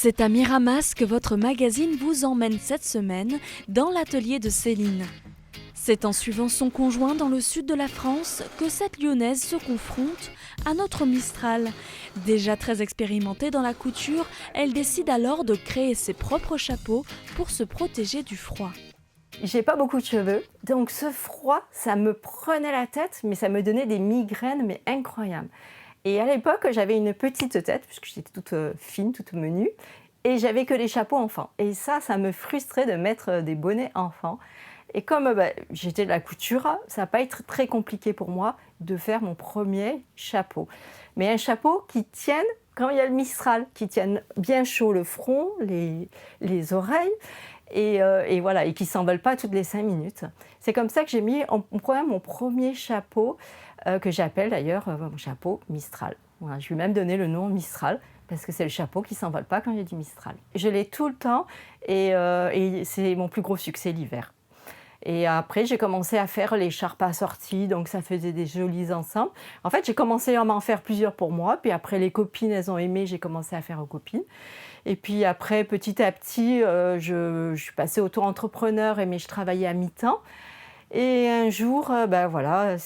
C'est à Miramas que votre magazine vous emmène cette semaine dans l'atelier de Céline. C'est en suivant son conjoint dans le sud de la France que cette Lyonnaise se confronte à notre Mistral. Déjà très expérimentée dans la couture, elle décide alors de créer ses propres chapeaux pour se protéger du froid. J'ai pas beaucoup de cheveux, donc ce froid, ça me prenait la tête, mais ça me donnait des migraines, mais incroyables. Et à l'époque, j'avais une petite tête, puisque j'étais toute fine, toute menue, et j'avais que des chapeaux enfants. Et ça me frustrait de mettre des bonnets enfants. Et comme j'étais de la couture, ça n'a pas été très compliqué pour moi de faire mon premier chapeau. Mais un chapeau qui tienne quand il y a le Mistral, qui tienne bien chaud le front, les oreilles, et voilà, et qui ne s'envole pas toutes les 5 minutes. C'est comme ça que j'ai mis en programme mon premier chapeau, que j'appelle d'ailleurs mon chapeau Mistral. Voilà, je lui ai même donné le nom Mistral, parce que c'est le chapeau qui ne s'envole pas quand il y a du Mistral. Je l'ai tout le temps, et c'est mon plus gros succès l'hiver. Et après, j'ai commencé à faire les charpes assorties, donc ça faisait des jolis ensembles. En fait, j'ai commencé à m'en faire plusieurs pour moi, puis après les copines, elles ont aimé, j'ai commencé à faire aux copines. Et puis après, petit à petit, je suis passée auto-entrepreneur, mais je travaillais à mi-temps. Et un jour,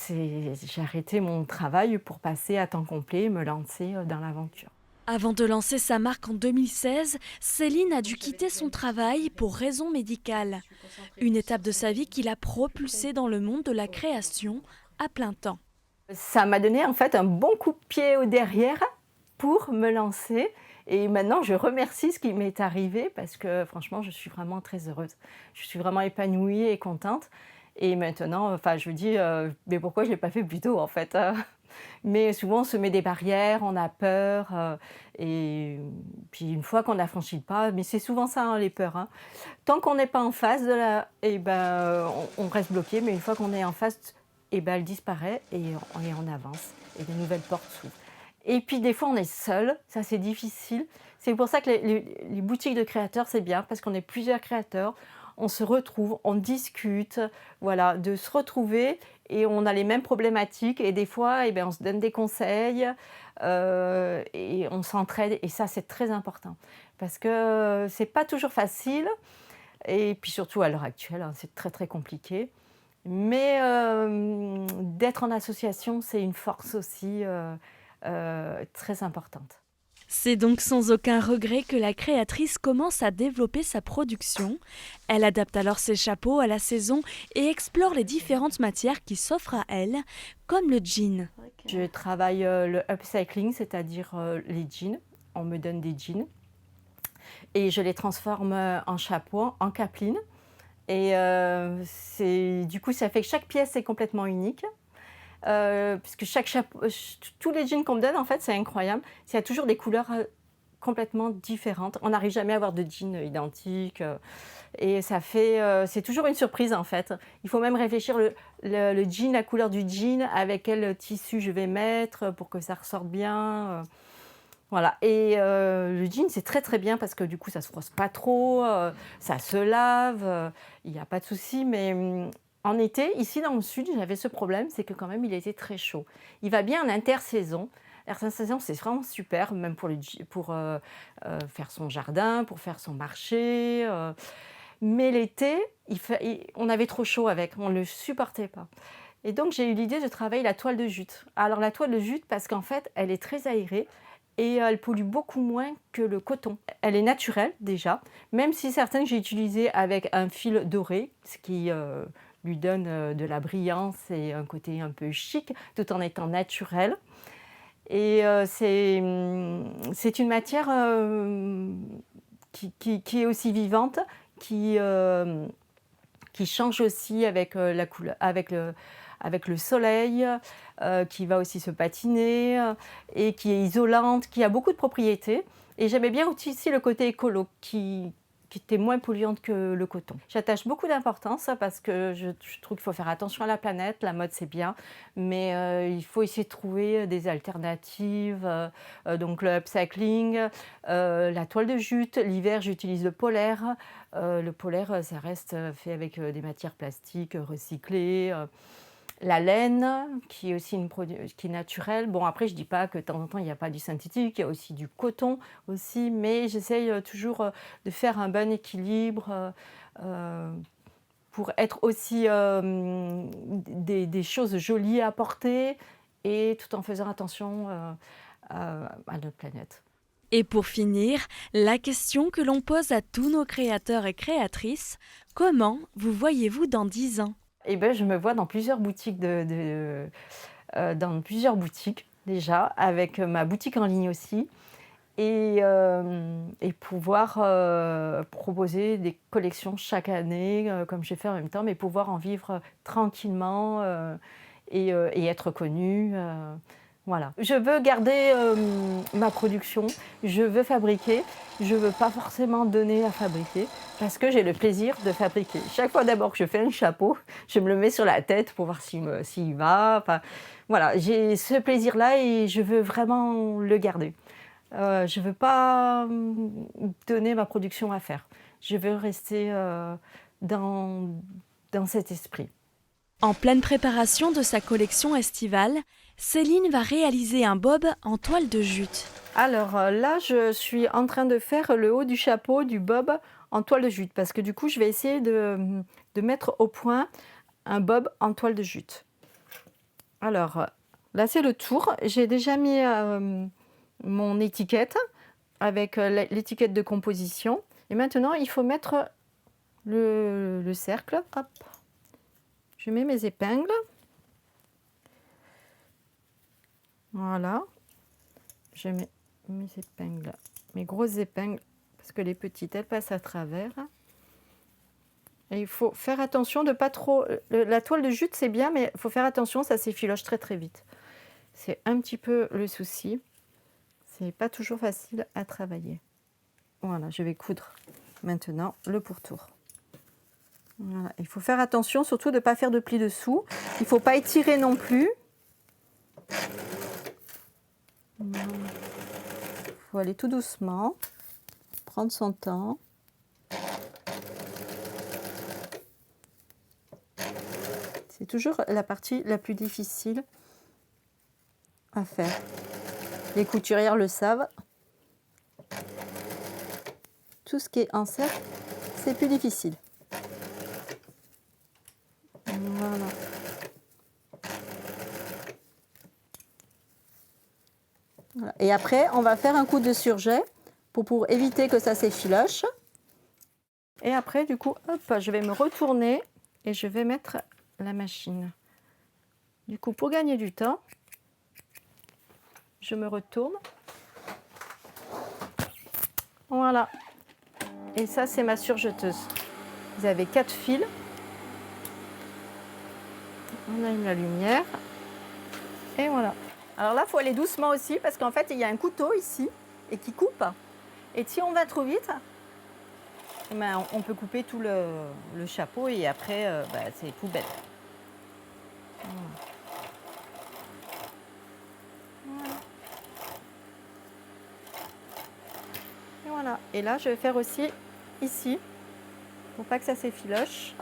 j'ai arrêté mon travail pour passer à temps complet et me lancer dans l'aventure. Avant de lancer sa marque en 2016, Céline a dû quitter son travail pour raisons médicales. Une étape de sa vie qui l'a propulsée dans le monde de la création à plein temps. Ça m'a donné en fait un bon coup de pied au derrière pour me lancer. Et maintenant, je remercie ce qui m'est arrivé parce que franchement, je suis vraiment très heureuse. Je suis vraiment épanouie et contente. Et maintenant, je me dis, mais pourquoi je ne l'ai pas fait plus tôt en fait. Mais souvent, on se met des barrières, on a peur. Et puis une fois qu'on a franchi le pas, mais c'est souvent ça, hein, les peurs. Hein. Tant qu'on n'est pas en face on reste bloqué. Mais une fois qu'on est en face, elle disparaît et on avance. Et de nouvelles portes s'ouvrent. Et puis des fois, on est seul, ça c'est difficile. C'est pour ça que les boutiques de créateurs, c'est bien, parce qu'on est plusieurs créateurs, on se retrouve, on discute, voilà, de se retrouver et on a les mêmes problématiques. Et des fois, on se donne des conseils et on s'entraide. Et ça, c'est très important, parce que c'est pas toujours facile. Et puis surtout à l'heure actuelle, hein, c'est très très compliqué. Mais d'être en association, c'est une force aussi très importante. C'est donc sans aucun regret que la créatrice commence à développer sa production. Elle adapte alors ses chapeaux à la saison et explore les différentes matières qui s'offrent à elle, comme le jean. Je travaille le upcycling, c'est-à-dire les jeans. On me donne des jeans et je les transforme en chapeau, en capeline. Et du coup, ça fait que chaque pièce est complètement unique. Puisque chaque chapeau, tous les jeans qu'on me donne, en fait, c'est incroyable. Il y a toujours des couleurs complètement différentes. On n'arrive jamais à avoir de jeans identiques. Et ça fait, c'est toujours une surprise, en fait. Il faut même réfléchir le jean, la couleur du jean, avec quel tissu je vais mettre pour que ça ressorte bien. Voilà. Et le jean, c'est très très bien parce que du coup, ça ne se froisse pas trop, ça se lave, il n'y a pas de souci. Mais en été, ici dans le sud, j'avais ce problème, c'est que quand même, il était très chaud. Il va bien en intersaison. L'intersaison, c'est vraiment super, même pour faire son jardin, pour faire son marché. Mais l'été, on avait trop chaud avec, on ne le supportait pas. Et donc, j'ai eu l'idée de travailler la toile de jute. Alors, la toile de jute, parce qu'en fait, elle est très aérée et elle pollue beaucoup moins que le coton. Elle est naturelle déjà, même si certaines j'ai utilisées avec un fil doré, ce qui lui donne de la brillance et un côté un peu chic, tout en étant naturel. Et c'est une matière qui est aussi vivante, qui change aussi avec la couleur, avec le soleil, qui va aussi se patiner et qui est isolante, qui a beaucoup de propriétés. Et j'aimais bien aussi le côté écolo qui était moins polluante que le coton. J'attache beaucoup d'importance parce que je trouve qu'il faut faire attention à la planète. La mode, c'est bien, mais il faut essayer de trouver des alternatives. Donc le upcycling, la toile de jute. L'hiver, j'utilise le polaire. Le polaire, ça reste fait avec des matières plastiques recyclées. la laine, qui est aussi qui est naturelle. Bon, après, je dis pas que de temps en temps, il n'y a pas du synthétique, il y a aussi du coton aussi, mais j'essaye toujours de faire un bon équilibre pour être aussi des choses jolies à porter et tout en faisant attention à notre planète. Et pour finir, la question que l'on pose à tous nos créateurs et créatrices, comment vous voyez-vous dans 10 ans? Eh ben, je me vois dans plusieurs boutiques dans plusieurs boutiques déjà, avec ma boutique en ligne aussi, et pouvoir proposer des collections chaque année, comme je fais en même temps, mais pouvoir en vivre tranquillement et être connue. Voilà. Je veux garder ma production, je veux fabriquer, je ne veux pas forcément donner à fabriquer parce que j'ai le plaisir de fabriquer. Chaque fois d'abord que je fais un chapeau, je me le mets sur la tête pour voir s'il va. Enfin, voilà, j'ai ce plaisir-là et je veux vraiment le garder. Je ne veux pas donner ma production à faire. Je veux rester dans cet esprit. En pleine préparation de sa collection estivale, Céline va réaliser un bob en toile de jute. Alors là, je suis en train de faire le haut du chapeau du bob en toile de jute parce que du coup, je vais essayer de mettre au point un bob en toile de jute. Alors là, c'est le tour. J'ai déjà mis mon étiquette avec l'étiquette de composition. Et maintenant, il faut mettre le cercle. Hop. Je mets mes épingles. Voilà. Je mets mes épingles, mes grosses épingles, parce que les petites, elles passent à travers. Et il faut faire attention de pas trop... La toile de jute, c'est bien, mais il faut faire attention, ça s'effiloche très très vite. C'est un petit peu le souci. C'est pas toujours facile à travailler. Voilà, je vais coudre maintenant le pourtour. Voilà. Il faut faire attention, surtout de ne pas faire de plis dessous. Il ne faut pas étirer non plus. Il faut aller tout doucement, prendre son temps. C'est toujours la partie la plus difficile à faire. Les couturières le savent. Tout ce qui est en cercle, c'est plus difficile. Voilà. Voilà. Et après, on va faire un coup de surjet pour éviter que ça s'effiloche. Et après, du coup, hop, je vais me retourner et je vais mettre la machine. Du coup, pour gagner du temps, je me retourne. Voilà. Et ça, c'est ma surjeteuse. Vous avez 4 fils. On allume la lumière. Et voilà. Alors là, il faut aller doucement aussi parce qu'en fait, il y a un couteau ici et qui coupe. Et si on va trop vite, ben, on peut couper tout le chapeau et après, ben, c'est poubelle. Voilà. Et voilà. Et là, je vais faire aussi ici pour pas que ça s'effiloche.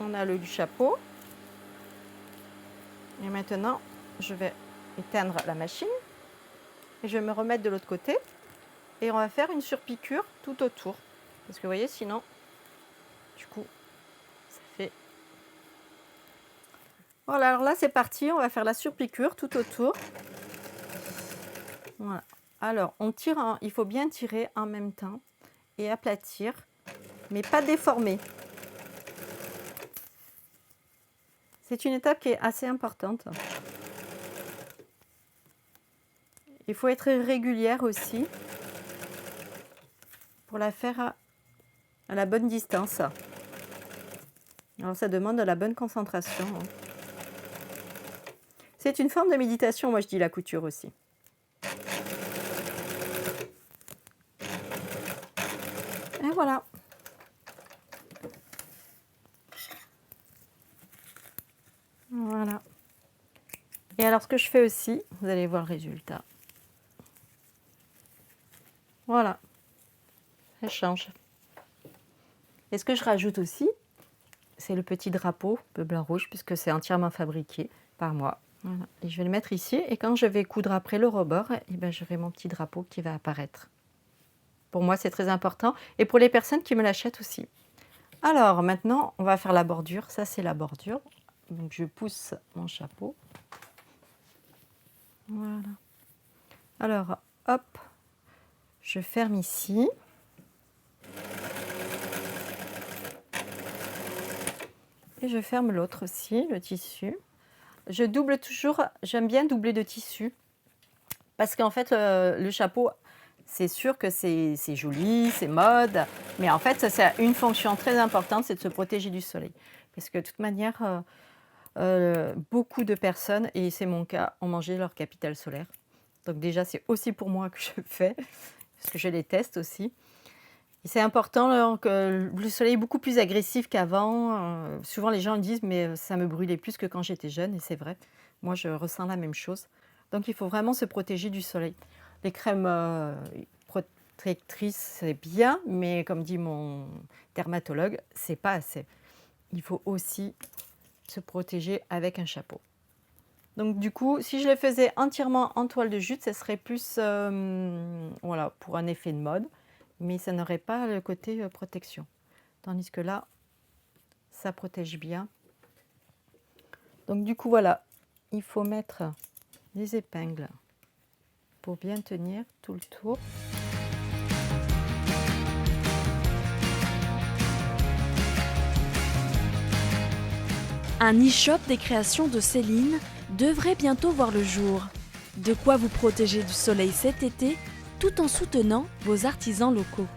On a le du chapeau. Et maintenant, je vais éteindre la machine et je vais me remettre de l'autre côté. Et on va faire une surpiqûre tout autour. Parce que vous voyez, sinon, du coup, ça fait... Voilà, alors là, c'est parti. On va faire la surpiqûre tout autour. Voilà. Alors, on tire, il faut bien tirer en même temps et aplatir, mais pas déformer. C'est une étape qui est assez importante. Il faut être régulière aussi pour la faire à la bonne distance. Alors ça demande de la bonne concentration. C'est une forme de méditation, moi je dis la couture aussi. Et voilà. Voilà. Et alors ce que je fais aussi, vous allez voir le résultat. Voilà, ça change. Et ce que je rajoute aussi, c'est le petit drapeau bleu blanc rouge, puisque c'est entièrement fabriqué par moi. Voilà. Et je vais le mettre ici, et quand je vais coudre après le rebord, eh ben, j'aurai mon petit drapeau qui va apparaître. Pour moi, c'est très important, et pour les personnes qui me l'achètent aussi. Alors maintenant, on va faire la bordure. Ça, c'est la bordure. Donc je pousse mon chapeau. Voilà. Alors, hop, je ferme ici. Et je ferme l'autre aussi, le tissu. Je double toujours, j'aime bien doubler de tissu. Parce qu'en fait, le chapeau, c'est sûr que c'est joli, c'est mode. Mais en fait, ça a une fonction très importante, c'est de se protéger du soleil. Parce que de toute manière, beaucoup de personnes, et c'est mon cas, ont mangé leur capital solaire. Donc déjà, c'est aussi pour moi que je fais, parce que je les teste aussi. Et c'est important que le soleil est beaucoup plus agressif qu'avant. Souvent, les gens disent, mais ça me brûlait plus que quand j'étais jeune, et c'est vrai. Moi, je ressens la même chose. Donc, il faut vraiment se protéger du soleil. Les crèmes protectrices, c'est bien, mais comme dit mon dermatologue, c'est pas assez. Il faut aussi se protéger avec un chapeau. Donc du coup, si je le faisais entièrement en toile de jute, ça serait plus voilà, pour un effet de mode, mais ça n'aurait pas le côté protection. Tandis que là, ça protège bien. Donc du coup, voilà, il faut mettre des épingles pour bien tenir tout le tour. Un e-shop des créations de Céline devrait bientôt voir le jour. De quoi vous protéger du soleil cet été, tout en soutenant vos artisans locaux.